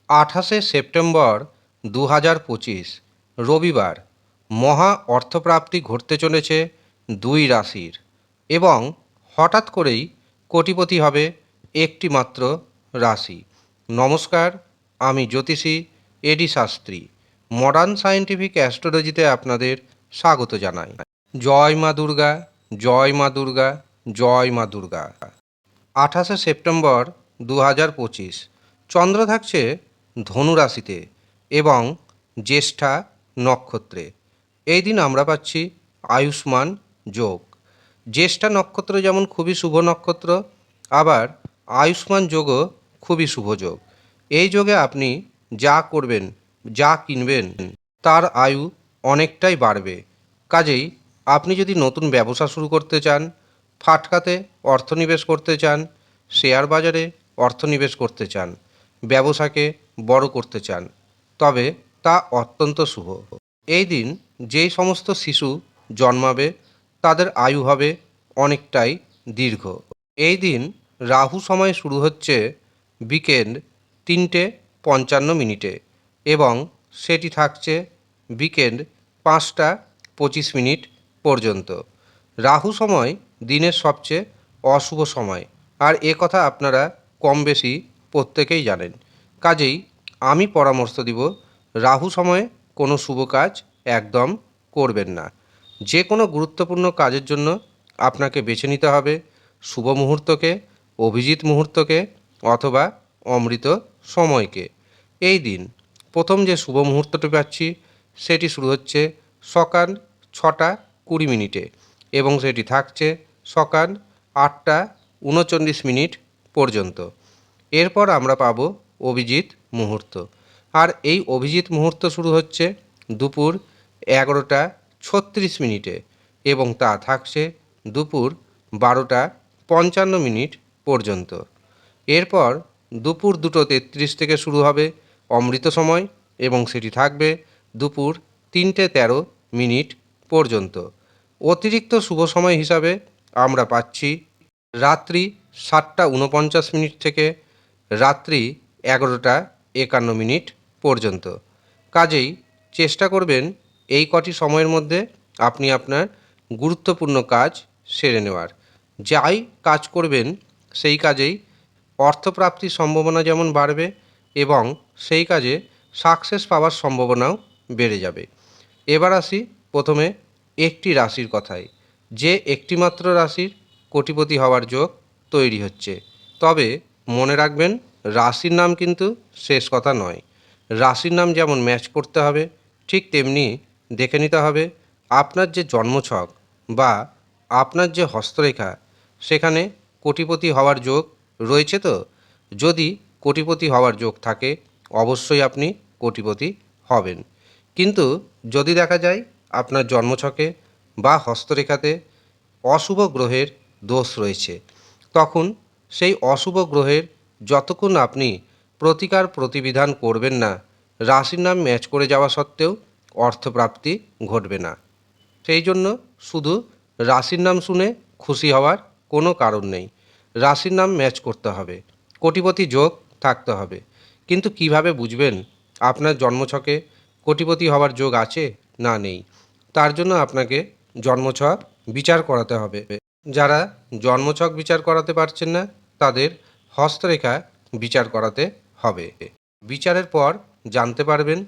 28 September 2025 রবিবার মহা অর্থপ্রাপ্তি ঘটতে চলেছে দুই রাশির এবং হঠাৎ করেই কোটিপতি হবে একটি মাত্র রাশি। নমস্কার, আমি জ্যোতিষী এডি শাস্ত্রী। মডার্ন সায়েন্টিফিক অ্যাস্ট্রোলজিতে আপনাদের স্বাগত জানাই। জয় মা দুর্গা, জয় মা দুর্গা, জয় মা দুর্গা। 28 সেপ্টেম্বর 2025 চন্দ্র থাকছে ধনু রাশিতে এবং জ্যেষ্ঠা নক্ষত্রে। এই দিন আমরা পাচ্ছি আয়ুষ্মান যোগ। জ্যেষ্ঠা নক্ষত্র যেমন খুবই শুভ নক্ষত্র, আবার আয়ুষ্মান যোগও খুবই শুভ যোগ। এই যোগে আপনি যা করবেন, যা কিনবেন, তার আয়ু অনেকটাই বাড়বে। কাজেই আপনি যদি নতুন ব্যবসা শুরু করতে চান, ফাটকাতে অর্থনিবেশ করতে চান, শেয়ার বাজারে অর্থনিবেশ করতে চান, ব্যবসাকে বড় করতে চান, তবে তা অত্যন্ত শুভ। এই দিন যেই সমস্ত শিশু জন্মাবে তাদের আয়ু হবে অনেকটাই দীর্ঘ। এই দিন রাহু সময় শুরু হচ্ছে বিকেল 3:55 এবং সেটি থাকছে বিকেল 5:25 পর্যন্ত। রাহু সময় দিনের সবচেয়ে অশুভ সময়, আর এ কথা আপনারা কম বেশি প্রত্যেকেই জানেন। কাজেই আমি পরামর্শ দিব, রাহু সময়ে কোনো শুভ কাজ একদম করবেন না। যে কোনো গুরুত্বপূর্ণ কাজের জন্য আপনাকে বেছে নিতে হবে শুভ মুহূর্তকে, অভিজিৎ মুহূর্তকে অথবা অমৃত সময়কে। এই দিন প্রথম যে শুভ মুহূর্তটি পাচ্ছি সেটি শুরু হচ্ছে সকাল 6:20 এবং সেটি থাকছে সকাল 8:39 পর্যন্ত। এরপর আমরা পাবো অভিজিৎ মুহূর্ত, আর এই অভিজিৎ মুহূর্ত শুরু হচ্ছে দুপুর 11:36 এবং তা থাকছে দুপুর 12:55 পর্যন্ত। এরপর দুপুর 2:33 থেকে শুরু হবে অমৃত সময় এবং সেটি থাকবে দুপুর 3:13 পর্যন্ত। অতিরিক্ত শুভ সময় হিসাবে আমরা পাচ্ছি রাত্রি 7:49 থেকে রাত্রি 11:51 পর্যন্ত। কাজেই চেষ্টা করবেন এই কটি সময়ের মধ্যে আপনি আপনার গুরুত্বপূর্ণ কাজ সেরে নেওয়ার। যাই কাজ করবেন সেই কাজেই অর্থপ্রাপ্তির সম্ভাবনা যেমন বাড়বে এবং সেই কাজে সাকসেস পাওয়ার সম্ভাবনাও বেড়ে যাবে। এবার আসি প্রথমে একটি রাশির কথায়। যে একটিমাত্র রাশির কোটিপতি হওয়ার যোগ তৈরি হচ্ছে। তবে মনে রাখবেন, রাশির নাম কিন্তু শেষ কথা নয়। রাশির নাম যেমন ম্যাচ করতে হবে, ঠিক তেমনি দেখে নিতে হবে আপনার যে জন্মছক বা আপনার যে হস্তরেখা, সেখানে কোটিপতি হওয়ার যোগ রয়েছে তো। যদি কোটিপতি হওয়ার যোগ থাকে অবশ্যই আপনি কোটিপতি হবেন। কিন্তু যদি দেখা যায় আপনার জন্মছকে বা হস্তরেখাতে অশুভ গ্রহের দোষ রয়েছে, তখন সেই অশুভ গ্রহের যতক্ষণ আপনি প্রতিকার প্রতিবিধান করবেন না, রাশির নাম ম্যাচ করে যাওয়া সত্ত্বেও অর্থপ্রাপ্তি ঘটবে না। সেই জন্য শুধু রাশির নাম শুনে খুশি হওয়ার কোনো কারণ নেই। রাশির নাম ম্যাচ করতে হবে, কোটিপতি যোগ থাকতে হবে। কিন্তু কিভাবে বুঝবেন আপনার জন্মছকে কোটিপতি হওয়ার যোগ আছে না নেই? তার জন্য আপনাকে জন্মছক বিচার করাতে হবে। যারা জন্মছক বিচার করাতে পারছেন না, তাদের হস্তরেখা বিচার করাতে হবে। বিচারের পর জানতে পারবেন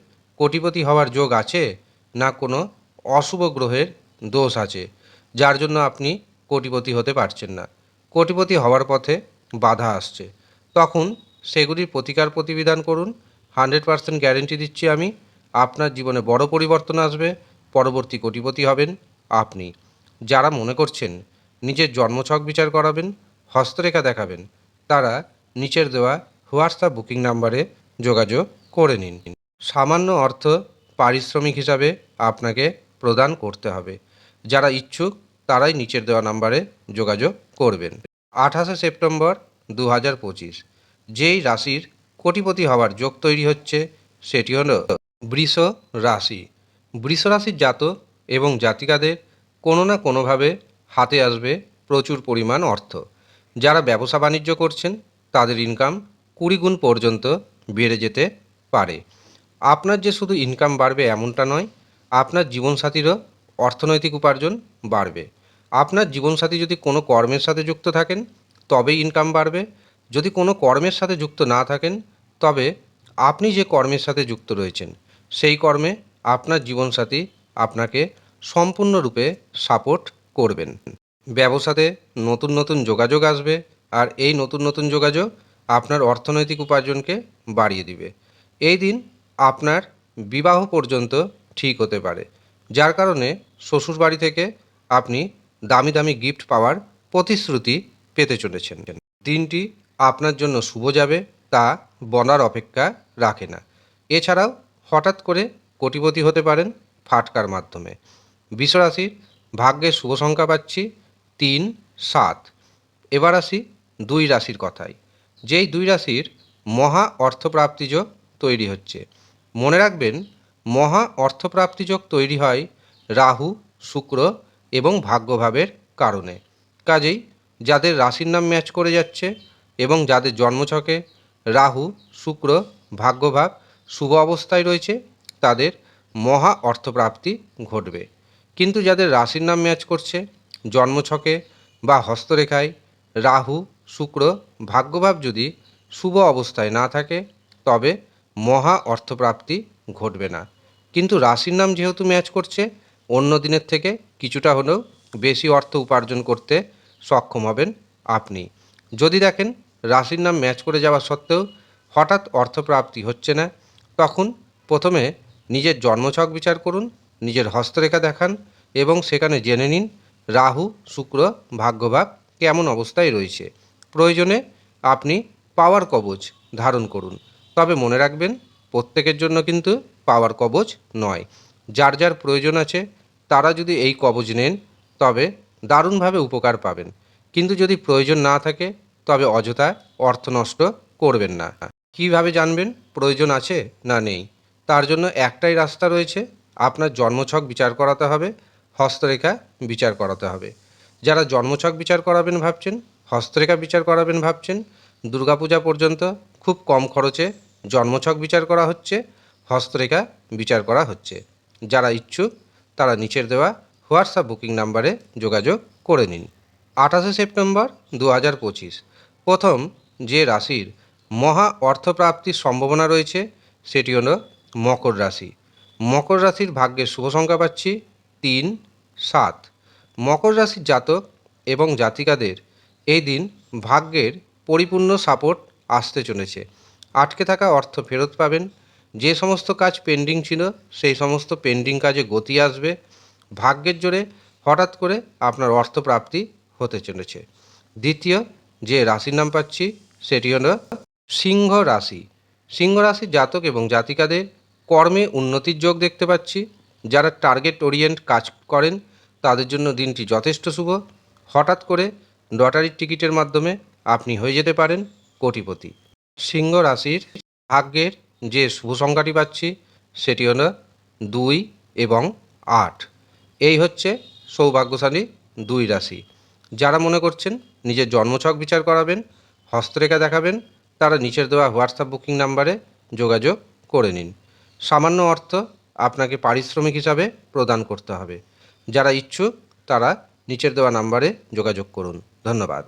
কোটিপতি হওয়ার যোগ আছে না কোনো অশুভ গ্রহের দোষ আছে, যার জন্য আপনি কোটিপতি হতে পারছেন না। কোটিপতি হওয়ার পথে বাধা আসছে, তখন সেগুলির প্রতিকার প্রতিবিধান করুন। 100% গ্যারেন্টি দিচ্ছি আমি, আপনার জীবনে বড় পরিবর্তন আসবে, পরবর্তী কোটিপতি হবেন আপনি। যারা মনে করছেন নিজের জন্মছক বিচার করাবেন, হস্তরেখা দেখাবেন, তারা নিচের দেওয়া হোয়াটসঅ্যাপ বুকিং নাম্বারে যোগাযোগ করে নিন। সামান্য অর্থ পারিশ্রমিক হিসাবে আপনাকে প্রদান করতে হবে। যারা ইচ্ছুক তারাই নিচের দেওয়া নাম্বারে যোগাযোগ করবেন। 28 সেপ্টেম্বর 2025 যেই রাশির কোটিপতি হওয়ার যোগ তৈরি হচ্ছে সেটি হলো বৃষ রাশি। বৃষ রাশির জাতক এবং জাতিকাদের কোনো না কোনোভাবে হাতে আসবে প্রচুর পরিমাণ অর্থ। যারা ব্যবসা বাণিজ্য করছেন তাদের ইনকাম 20 গুণ পর্যন্ত বেড়ে যেতে পারে। আপনার যে শুধু ইনকাম বাড়বে এমনটা নয়, আপনার জীবনসাথীরও অর্থনৈতিক উপার্জন বাড়বে। আপনার জীবনসাথী যদি কোনো কর্মের সাথে যুক্ত থাকেন তবেই ইনকাম বাড়বে। যদি কোনো কর্মের সাথে যুক্ত না থাকেন তবে আপনি যে কর্মের সাথে যুক্ত রয়েছেন সেই কর্মে আপনার জীবনসাথী আপনাকে সম্পূর্ণরূপে সাপোর্ট করবেন। ব্যবসাতে নতুন নতুন যোগাযোগ আসবে, আর এই নতুন নতুন যোগাযোগ আপনার অর্থনৈতিক উপার্জনকে বাড়িয়ে দিবে। এই দিন আপনার বিবাহ পর্যন্ত ঠিক হতে পারে, যার কারণে শ্বশুরবাড়ি থেকে আপনি দামি দামি গিফট পাওয়ার প্রতিশ্রুতি পেতে চলেছেন। দিনটি আপনার জন্য শুভ যাবে তা বলার অপেক্ষা রাখে না। এছাড়াও হঠাৎ করে কোটিপতি হতে পারেন ফাটকার মাধ্যমে। বিশ্বরাশির ভাগ্যের শুভ সংখ্যা পাচ্ছি 3, 7। এবার আসি 2 রাশির কথায়। যেই 2 রাশির মহা অর্থপ্রাপ্তিযোগ তৈরি হচ্ছে। মনে রাখবেন, মহা অর্থপ্রাপ্তিযোগ তৈরি হয় রাহু, শুক্র এবং ভাগ্যভাবের কারণে। কাজেই যাদের রাশির নাম ম্যাচ করে যাচ্ছে এবং যাদের জন্মছকে রাহু, শুক্র, ভাগ্যভাব শুভ অবস্থায় রয়েছে তাদের মহা অর্থপ্রাপ্তি ঘটবে। কিন্তু যাদের রাশির নাম ম্যাচ করছে, জন্মছকে বা হস্তরেখায় রাহু, শুক্র, ভাগ্যভাব যদি শুভ অবস্থায় না থাকে তবে মহা অর্থপ্রাপ্তি ঘটবে না। কিন্তু রাশির নাম যেহেতু ম্যাচ করছে, অন্য দিনের থেকে কিছুটা হলেও বেশি অর্থ উপার্জন করতে সক্ষম হবেন আপনি। যদি দেখেন রাশির নাম ম্যাচ করে যাওয়া সত্ত্বেও হঠাৎ অর্থপ্রাপ্তি হচ্ছে না, তখন প্রথমে নিজের জন্মছক বিচার করুন, নিজের হস্তরেখা দেখান এবং সেখানে জেনে নিন রাহু, শুক্র, ভাগ্যভাব কেমন অবস্থায় রয়েছে। প্রয়োজনে আপনি পাওয়ার কবচ ধারণ করুন। তবে মনে রাখবেন, প্রত্যেকের জন্য কিন্তু পাওয়ার কবচ নয়। যার যার প্রয়োজন আছে তারা যদি এই কবচ নেন তবে দারুণভাবে উপকার পাবেন। কিন্তু যদি প্রয়োজন না থাকে তবে অযথা অর্থ নষ্ট করবেন না। কিভাবে জানবেন প্রয়োজন আছে না নেই? তার জন্য একটাই রাস্তা রয়েছে, আপনার জন্মছক বিচার করাতে হবে, হস্তরেখা বিচার করাতে হবে। যারা জন্মছক বিচার করাবেন ভাবছেন, হস্তরেখা বিচার করাবেন ভাবছেন, দুর্গাপূজা পর্যন্ত খুব কম খরচে জন্মছক বিচার করা হচ্ছে, হস্তরেখা বিচার করা হচ্ছে। যারা ইচ্ছুক তারা নিচের দেওয়া হোয়াটসঅ্যাপ বুকিং নাম্বারে যোগাযোগ করে নিন। 28শে সেপ্টেম্বর 2025 প্রথম যে রাশির মহা অর্থপ্রাপ্তির সম্ভাবনা রয়েছে সেটি হলো মকর রাশি। মকর রাশির ভাগ্যের শুভ সংখ্যা পাচ্ছি 3, 7। মকর রাশির জাতক এবং জাতিকাদের এই দিন ভাগ্যের পরিপূর্ণ সাপোর্ট আসতে চলেছে। আটকে থাকা অর্থ ফেরত পাবেন। যে সমস্ত কাজ পেন্ডিং ছিল সেই সমস্ত পেন্ডিং কাজে গতি আসবে। ভাগ্যের জোরে হঠাৎ করে আপনার অর্থপ্রাপ্তি হতে চলেছে। দ্বিতীয় যে রাশির নাম পাচ্ছি সেটি হলো সিংহ রাশি। সিংহ রাশির জাতক এবং জাতিকাদের কর্মে উন্নতির যোগ দেখতে পাচ্ছি। যারা টার্গেট ওরিয়েন্ট কাজ করেন তাদের জন্য দিনটি যথেষ্ট শুভ। হঠাৎ করে লটারির টিকিটের মাধ্যমে আপনি হয়ে যেতে পারেন কোটিপতি। সিংহ রাশির ভাগ্যের যে শুভ সংখ্যাটি পাচ্ছি সেটি হলো 2 এবং 8। এই হচ্ছে সৌভাগ্যশালী 2 রাশি। যারা মনে করছেন নিজের জন্মছক বিচার করাবেন, হস্তরেখা দেখাবেন, তারা নিচের দেওয়া হোয়াটসঅ্যাপ বুকিং নাম্বারে যোগাযোগ করে নিন। সামান্য অর্থ আপনাকে পারিশ্রমিক হিসাবে প্রদান করতে হবে। যারা ইচ্ছুক তারা নিচের দেওয়া নাম্বারে যোগাযোগ করুন। ধন্যবাদ।